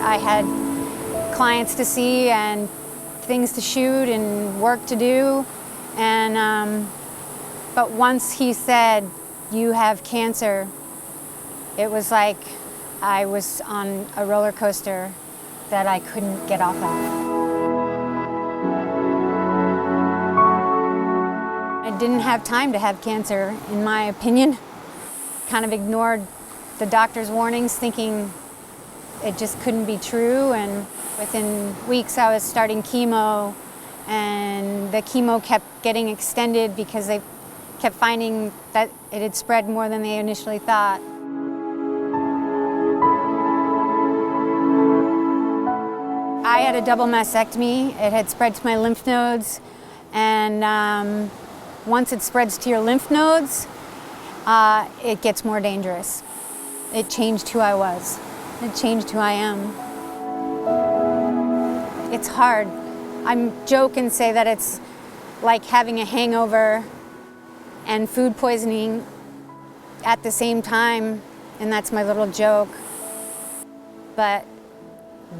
I had clients to see and things to shoot and work to do. And but once he said, "You have cancer," it was like I was on a roller coaster that I couldn't get off of. I didn't have time to have cancer, in my opinion. Kind of ignored the doctor's warnings, thinking it just couldn't be true. And within weeks I was starting chemo, and the chemo kept getting extended because they kept finding that it had spread more than they initially thought. I had a double mastectomy. It had spread to my lymph nodes, and once it spreads to your lymph nodes, it gets more dangerous. It changed who I was. It changed who I am. It's hard. I joke and say that it's like having a hangover and food poisoning at the same time, and that's my little joke. But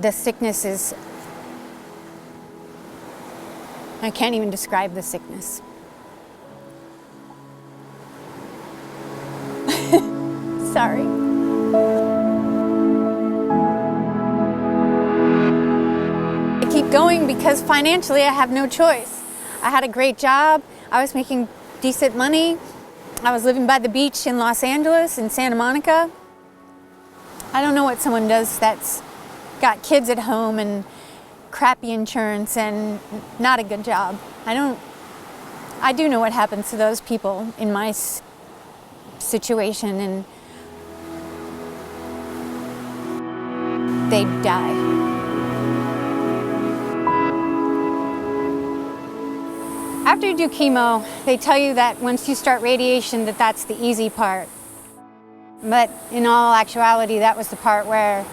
the sickness is, I can't even describe the sickness. Sorry. I keep going because financially I have no choice. I had a great job. I was making decent money. I was living by the beach in Los Angeles, in Santa Monica. I don't know what someone does that's got kids at home and crappy insurance and not a good job. I do know what happens to those people in my situation, and they die. After you do chemo, they tell you that once you start radiation, that's the easy part. But in all actuality, that was the part where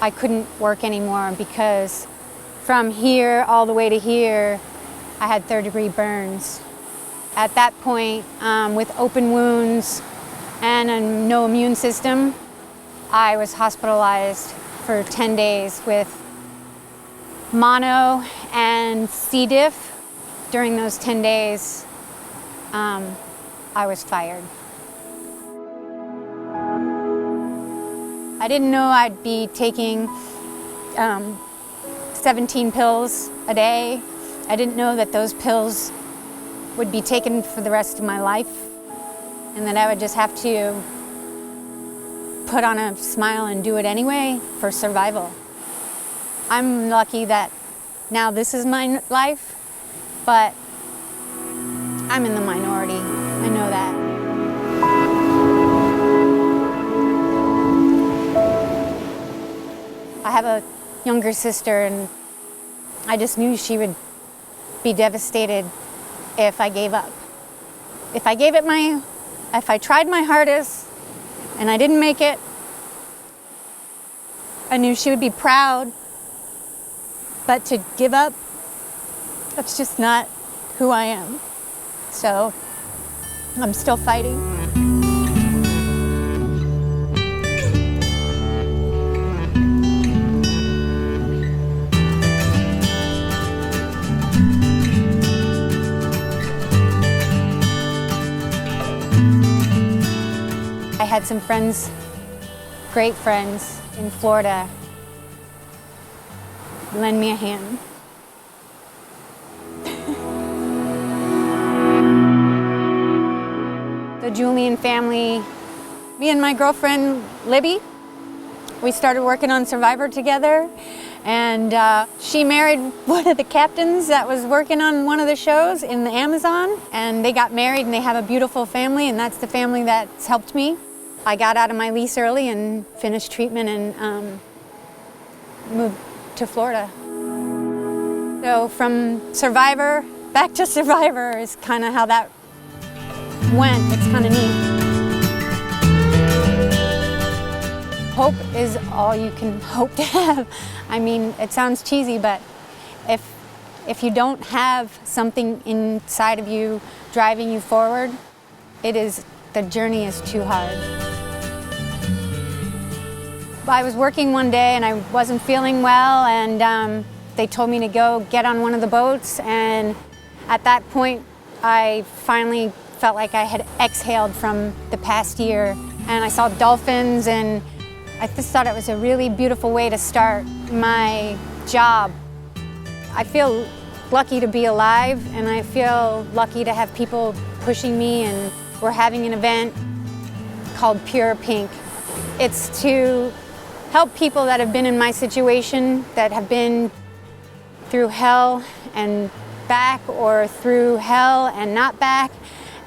I couldn't work anymore, because from here all the way to here, I had third-degree burns. At that point, with open wounds and no immune system, I was hospitalized for 10 days with mono and C. diff. During those 10 days, I was fired. I didn't know I'd be taking 17 pills a day. I didn't know that those pills would be taken for the rest of my life, and that I would just have to put on a smile and do it anyway for survival. I'm lucky that now this is my life, but I'm in the minority. I know that. I have a younger sister, and I just knew she would be devastated if I gave up. If I tried my hardest and I didn't make it, I knew she would be proud. But to give up, that's just not who I am. So I'm still fighting. I had some friends, great friends in Florida, lend me a hand. The Julian family, me and my girlfriend Libby, we started working on Survivor together, and she married one of the captains that was working on one of the shows in the Amazon, and they got married and they have a beautiful family, and that's the family that's helped me. I got out of my lease early and finished treatment and moved to Florida. So from Survivor back to Survivor is kind of how that went. It's kind of neat. Hope is all you can hope to have. I mean, it sounds cheesy, but if you don't have something inside of you driving you forward, the journey is too hard. I was working one day and I wasn't feeling well, and they told me to go get on one of the boats, and at that point I finally felt like I had exhaled from the past year, and I saw dolphins, and I just thought it was a really beautiful way to start my job. I feel lucky to be alive, and I feel lucky to have people pushing me, and we're having an event called Pure Pink. It's to help people that have been in my situation, that have been through hell and back, or through hell and not back,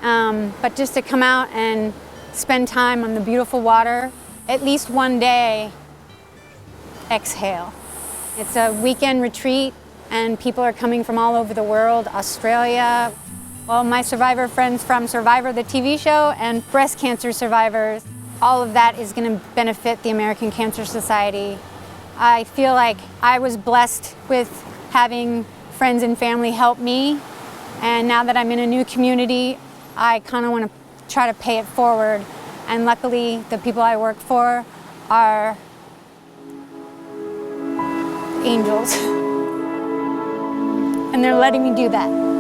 but just to come out and spend time on the beautiful water, at least one day, exhale. It's a weekend retreat, and people are coming from all over the world, Australia. Well, my survivor friends from Survivor, the TV show, and breast cancer survivors. All of that is going to benefit the American Cancer Society. I feel like I was blessed with having friends and family help me, and now that I'm in a new community, I kind of want to try to pay it forward. And luckily, the people I work for are angels, and they're letting me do that.